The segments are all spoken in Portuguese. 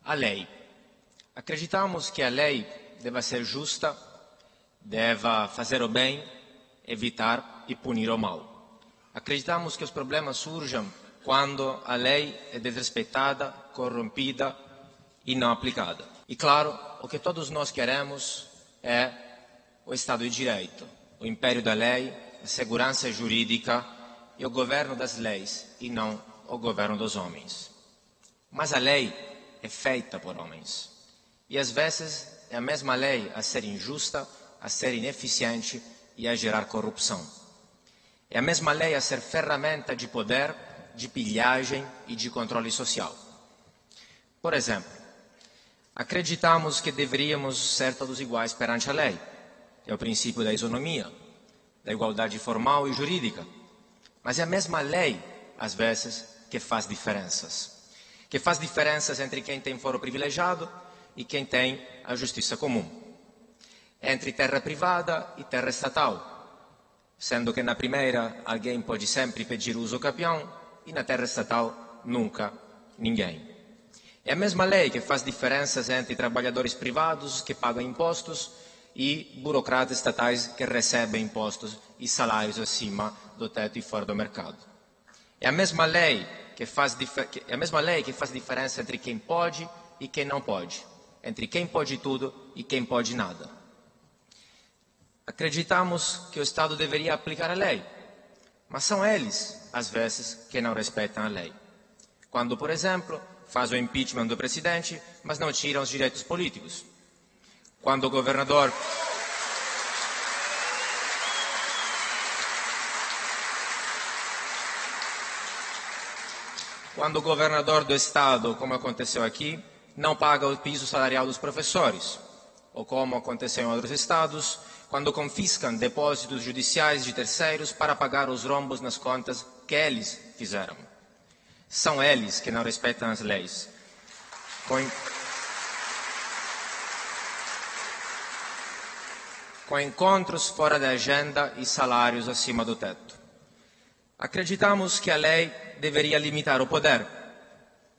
A lei. Acreditamos que a lei deve ser justa, deve fazer o bem, evitar e punir o mal. Acreditamos que os problemas surjam quando a lei é desrespeitada, corrompida e não aplicada. E claro, o que todos nós queremos é o Estado de Direito, o império da lei, a segurança jurídica e o governo das leis e não o governo dos homens. Mas a lei é feita por homens. E às vezes é a mesma lei a ser injusta, a ser ineficiente e a gerar corrupção. É a mesma lei a ser ferramenta de poder, de pilhagem e de controle social. Por exemplo, acreditamos que deveríamos ser todos iguais perante a lei. É o princípio da isonomia, da igualdade formal e jurídica. Mas é a mesma lei, às vezes, que faz diferenças. Que faz diferenças entre quem tem foro privilegiado e quem tem a justiça comum. Entre terra privada e terra estatal. Sendo que na primeira alguém pode sempre pedir uso capião e na terra estatal nunca ninguém. É a mesma lei que faz diferenças entre trabalhadores privados que pagam impostos e burocratas estatais que recebem impostos e salários acima do teto e fora do mercado. É a mesma lei que faz diferença entre quem pode e quem não pode, entre quem pode tudo e quem pode nada. Acreditamos que o Estado deveria aplicar a lei, mas são eles, às vezes, que não respeitam a lei. Quando, por exemplo, faz o impeachment do presidente, mas não tiram os direitos políticos. Quando o governador do estado, como aconteceu aqui, não paga o piso salarial dos professores, ou como aconteceu em outros estados, quando confiscam depósitos judiciais de terceiros para pagar os rombos nas contas que eles fizeram. São eles que não respeitam as leis. Com encontros fora da agenda e salários acima do teto. Acreditamos que a lei deveria limitar o poder,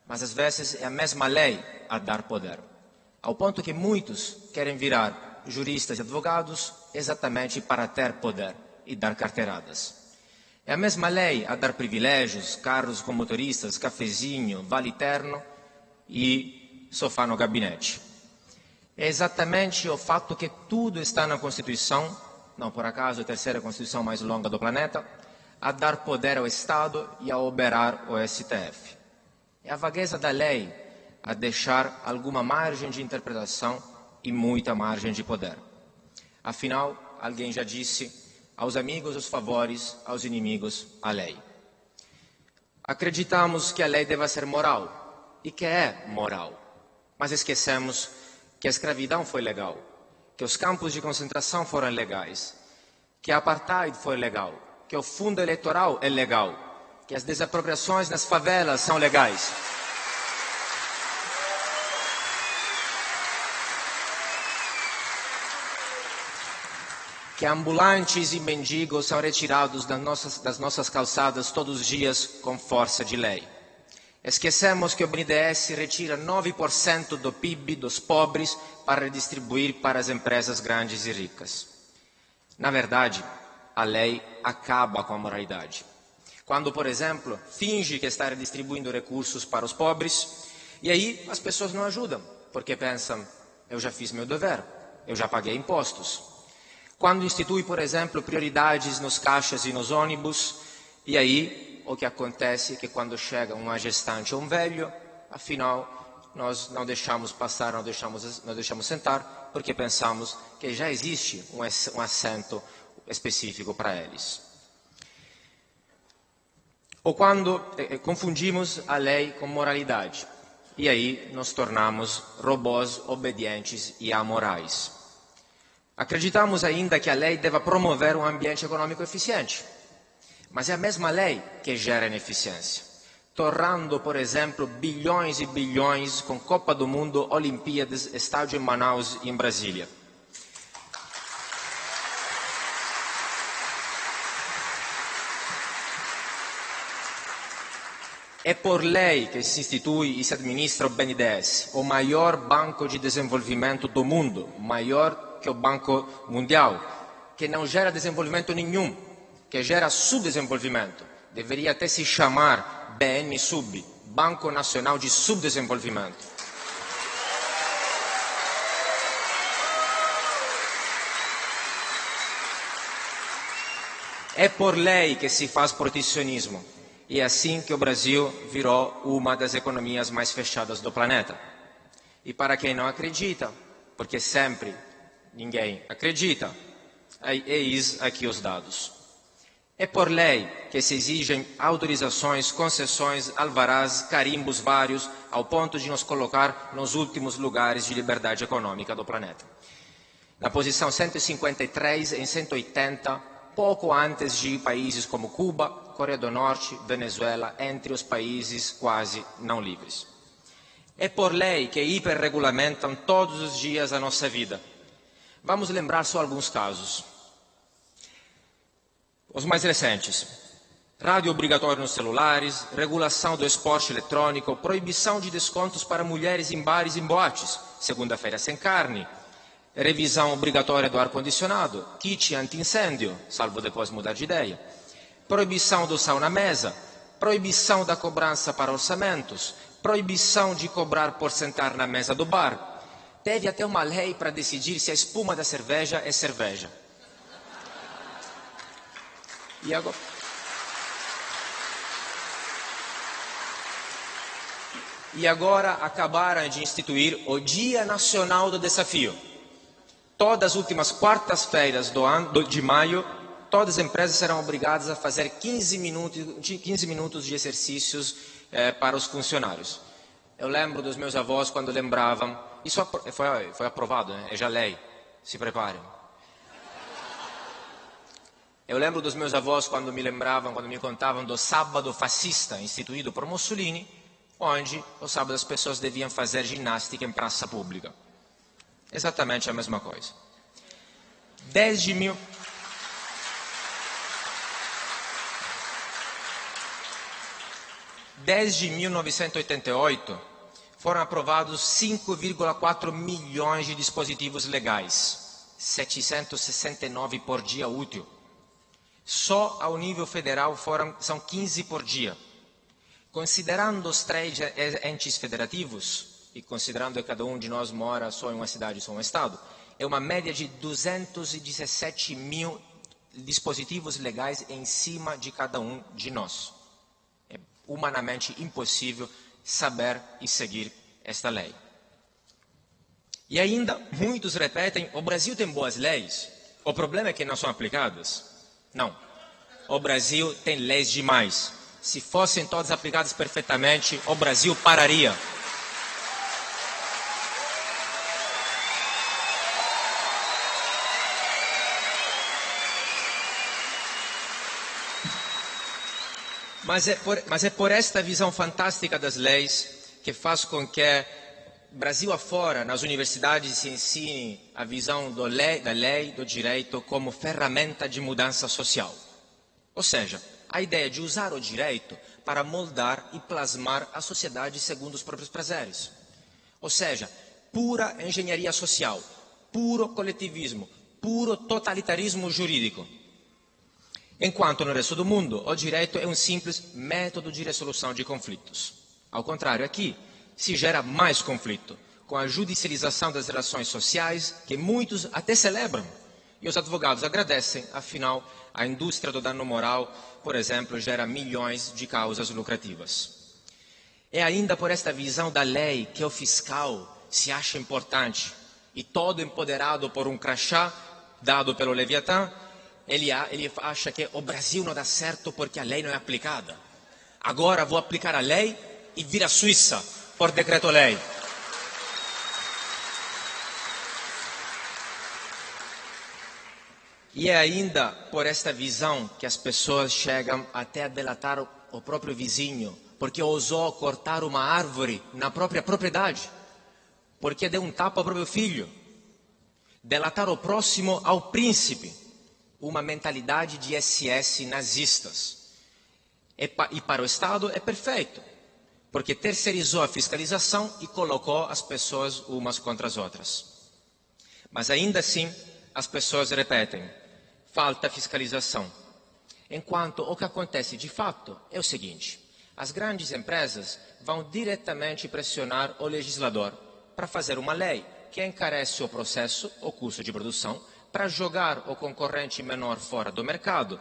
mas às vezes é a mesma lei a dar poder, ao ponto que muitos querem virar juristas e advogados exatamente para ter poder e dar carteiradas. É a mesma lei a dar privilégios, carros com motoristas, cafezinho, vale terno e sofá no gabinete. É exatamente o fato que tudo está na Constituição, não por acaso a terceira Constituição mais longa do planeta, a dar poder ao Estado e a oberar o STF. É a vagueza da lei a deixar alguma margem de interpretação e muita margem de poder. Afinal, alguém já disse, aos amigos os favores, aos inimigos a lei. Acreditamos que a lei deve ser moral, e que é moral, mas esquecemos que a escravidão foi legal, que os campos de concentração foram legais, que a apartheid foi legal, que o fundo eleitoral é legal, que as desapropriações nas favelas são legais. Que ambulantes e mendigos são retirados das nossas calçadas todos os dias com força de lei. Esquecemos que o BNDES retira 9% do PIB dos pobres para redistribuir para as empresas grandes e ricas. Na verdade, a lei acaba com a moralidade. Quando, por exemplo, finge que está redistribuindo recursos para os pobres, e aí as pessoas não ajudam, porque pensam, eu já fiz meu dever, eu já paguei impostos. Quando institui, por exemplo, prioridades nos caixas e nos ônibus, e aí o que acontece é que quando chega uma gestante ou um velho, afinal, nós não deixamos passar, não deixamos sentar, porque pensamos que já existe um assento específico para eles. Ou quando confundimos a lei com moralidade, e aí nos tornamos robôs obedientes e amorais. Acreditamos ainda que a lei deva promover um ambiente econômico eficiente, mas é a mesma lei que gera ineficiência, torrando, por exemplo, bilhões e bilhões com Copa do Mundo, Olimpíadas, estádio em Manaus e em Brasília. É por lei que se institui e se administra o BNDES, o maior banco de desenvolvimento do mundo, maior que o Banco Mundial, que não gera desenvolvimento nenhum, que gera subdesenvolvimento. Deveria até se chamar BNSUB, Banco Nacional de Subdesenvolvimento. É por lei que se faz protecionismo. E é assim que o Brasil virou uma das economias mais fechadas do planeta. E para quem não acredita, porque sempre ninguém acredita, eis aqui os dados. É por lei que se exigem autorizações, concessões, alvarás, carimbos vários, ao ponto de nos colocar nos últimos lugares de liberdade econômica do planeta. Na posição 153 em 180, pouco antes de países como Cuba, Coreia do Norte, Venezuela, entre os países quase não livres. É por lei que hiperregulamentam todos os dias a nossa vida. Vamos lembrar só alguns casos. Os mais recentes: rádio obrigatório nos celulares, regulação do esporte eletrônico, proibição de descontos para mulheres em bares e boates, segunda-feira sem carne, revisão obrigatória do ar-condicionado, kit anti-incêndio, salvo depois mudar de ideia, proibição do sal na mesa, proibição da cobrança para orçamentos, proibição de cobrar por sentar na mesa do bar. Teve até uma lei para decidir se a espuma da cerveja é cerveja. E agora acabaram de instituir o Dia Nacional do Desafio. Todas as últimas quartas-feiras de maio, todas as empresas serão obrigadas a fazer 15 minutos de exercícios para os funcionários. Eu lembro dos meus avós quando lembravam, isso foi aprovado, né? É já lei, se preparem. Eu lembro dos meus avós quando me contavam do sábado fascista instituído por Mussolini, onde no sábado as pessoas deviam fazer ginástica em praça pública. Exatamente a mesma coisa. Desde 1988, foram aprovados 5,4 milhões de dispositivos legais, 769 por dia útil. Só ao nível federal são 15 por dia. Considerando os 3 entes federativos, e considerando que cada um de nós mora só em uma cidade, só em um estado, é uma média de 217 mil dispositivos legais em cima de cada um de nós. É humanamente impossível saber e seguir esta lei. E ainda, muitos repetem, o Brasil tem boas leis, o problema é que não são aplicadas. Não, o Brasil tem leis demais. Se fossem todas aplicadas perfeitamente, o Brasil pararia. Mas é por esta visão fantástica das leis que faz com que, Brasil afora, nas universidades se ensine a visão da lei, do direito como ferramenta de mudança social. Ou seja, a ideia de usar o direito para moldar e plasmar a sociedade segundo os próprios prazeres. Ou seja, pura engenharia social, puro coletivismo, puro totalitarismo jurídico. Enquanto no resto do mundo, o direito é um simples método de resolução de conflitos. Ao contrário, aqui se gera mais conflito, com a judicialização das relações sociais, que muitos até celebram. E os advogados agradecem, afinal, a indústria do dano moral, por exemplo, gera milhões de causas lucrativas. É ainda por esta visão da lei que o fiscal se acha importante, e todo empoderado por um crachá dado pelo Leviatã, ele acha que o Brasil não dá certo porque a lei não é aplicada. Agora vou aplicar a lei e vir a Suíça por decreto-lei. E é ainda por esta visão que as pessoas chegam até a delatar o próprio vizinho, porque ousou cortar uma árvore na própria propriedade, porque deu um tapa ao próprio filho. Delatar o próximo ao príncipe. Uma mentalidade de SS nazistas. E para o Estado é perfeito. porque terceirizou a fiscalização e colocou as pessoas umas contra as outras. Mas ainda assim, as pessoas repetem, falta fiscalização. Enquanto o que acontece de fato é o seguinte, as grandes empresas vão diretamente pressionar o legislador para fazer uma lei que encarece o processo, o custo de produção, para jogar o concorrente menor fora do mercado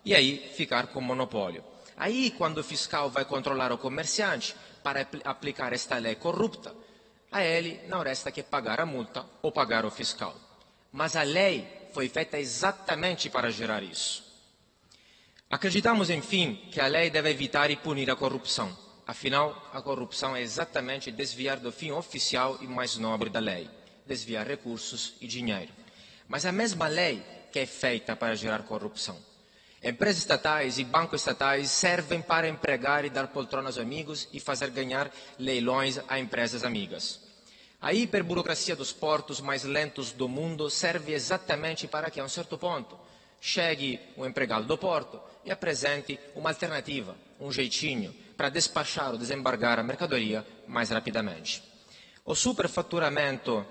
e aí ficar com monopólio. Aí, quando o fiscal vai controlar o comerciante para aplicar esta lei corrupta, a ele não resta que pagar a multa ou pagar o fiscal. Mas a lei foi feita exatamente para gerar isso. Acreditamos, enfim, que a lei deve evitar e punir a corrupção. Afinal, a corrupção é exatamente desviar do fim oficial e mais nobre da lei, desviar recursos e dinheiro. Mas a mesma lei que é feita para gerar corrupção. Empresas estatais e bancos estatais servem para empregar e dar poltronas aos amigos e fazer ganhar leilões a empresas amigas. A hiperburocracia dos portos mais lentos do mundo serve exatamente para que, a um certo ponto, chegue o empregado do porto e apresente uma alternativa, um jeitinho, para despachar ou desembargar a mercadoria mais rapidamente. O superfaturamento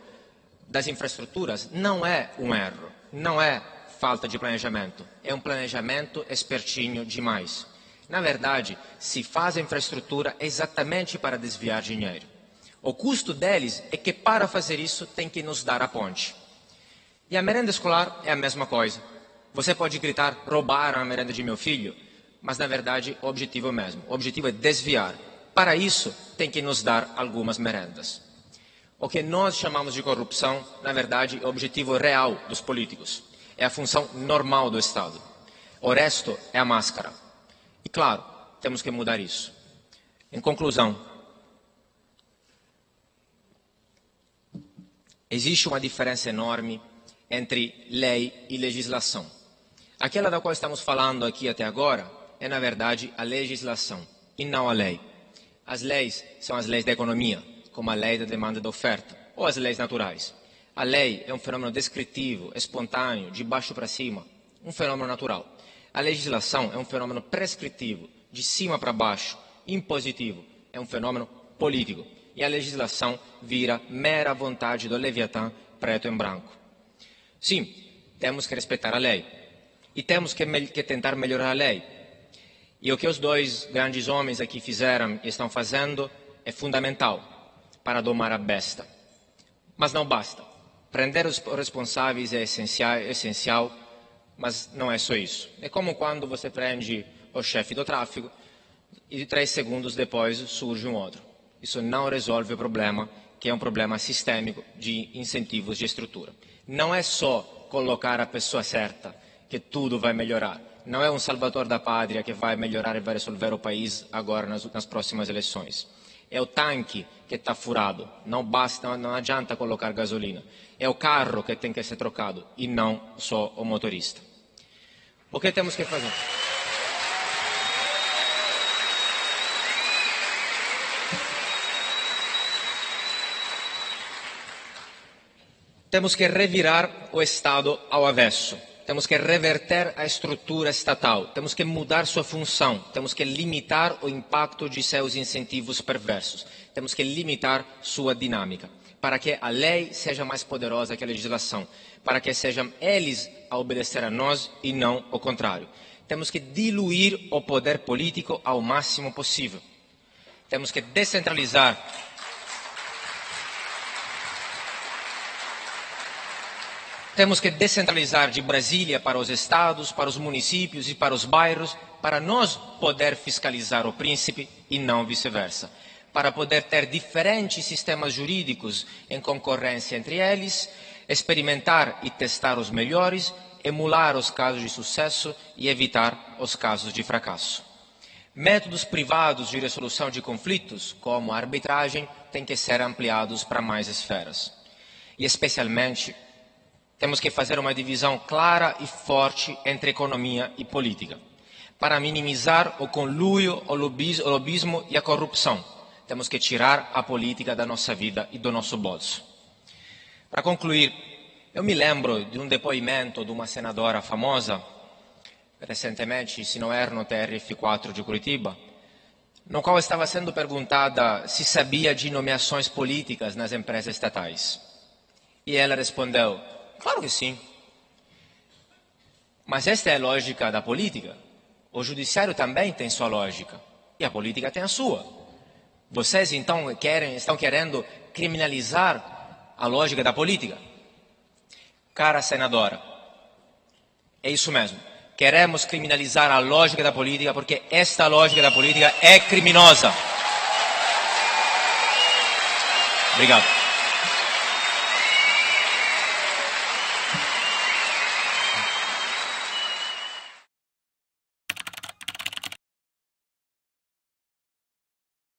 das infraestruturas não é um erro, não é falta de planejamento, é um planejamento espertinho demais. Na verdade, se faz a infraestrutura exatamente para desviar dinheiro. O custo deles é que para fazer isso tem que nos dar a ponte. E a merenda escolar é a mesma coisa. Você pode gritar, roubaram a merenda de meu filho, mas na verdade o objetivo é o mesmo. O objetivo é desviar. Para isso, tem que nos dar algumas merendas. O que nós chamamos de corrupção, na verdade, é o objetivo real dos políticos. É a função normal do Estado. O resto é a máscara. E claro, temos que mudar isso. Em conclusão, existe uma diferença enorme entre lei e legislação. Aquela da qual estamos falando aqui até agora é, na verdade, a legislação e não a lei. As leis são as leis da economia, como a lei da demanda e da oferta, ou as leis naturais. A lei é um fenômeno descritivo, espontâneo, de baixo para cima, um fenômeno natural. A legislação é um fenômeno prescritivo, de cima para baixo, impositivo, é um fenômeno político. E a legislação vira mera vontade do Leviatã preto em branco. Sim, temos que respeitar a lei. E temos que tentar melhorar a lei. E o que os dois grandes homens aqui fizeram e estão fazendo é fundamental para domar a besta. Mas não basta. Prender os responsáveis é essencial, mas não é só isso. É como quando você prende o chefe do tráfico e 3 segundos depois surge um outro. Isso não resolve o problema, que é um problema sistêmico de incentivos de estrutura. Não é só colocar a pessoa certa que tudo vai melhorar. Não é um salvador da pátria que vai melhorar e vai resolver o país agora nas próximas eleições. É o tanque que está furado. Não basta, não adianta colocar gasolina. É o carro que tem que ser trocado e não só o motorista. O que temos que fazer? Temos que revirar o Estado ao avesso. Temos que reverter a estrutura estatal. Temos que mudar sua função. Temos que limitar o impacto de seus incentivos perversos. Temos que limitar sua dinâmica, para que a lei seja mais poderosa que a legislação, para que sejam eles a obedecer a nós e não o contrário. Temos que diluir o poder político ao máximo possível. Temos que descentralizar. Temos que descentralizar de Brasília para os estados, para os municípios e para os bairros, para nós poder fiscalizar o príncipe e não vice-versa. Para poder ter diferentes sistemas jurídicos em concorrência entre eles, experimentar e testar os melhores, emular os casos de sucesso e evitar os casos de fracasso. Métodos privados de resolução de conflitos, como a arbitragem, têm que ser ampliados para mais esferas. E, especialmente, temos que fazer uma divisão clara e forte entre economia e política, para minimizar o conluio, o lobismo e a corrupção. Temos que tirar a política da nossa vida e do nosso bolso. Para concluir, eu me lembro de um depoimento de uma senadora famosa, recentemente, se não era no TRF4 de Curitiba, no qual estava sendo perguntada se sabia de nomeações políticas nas empresas estatais. E ela respondeu, claro que sim. Mas esta é a lógica da política. O judiciário também tem sua lógica. E a política tem a sua. Vocês então estão querendo criminalizar a lógica da política? Cara senadora, é isso mesmo. Queremos criminalizar a lógica da política porque esta lógica da política é criminosa. Obrigado.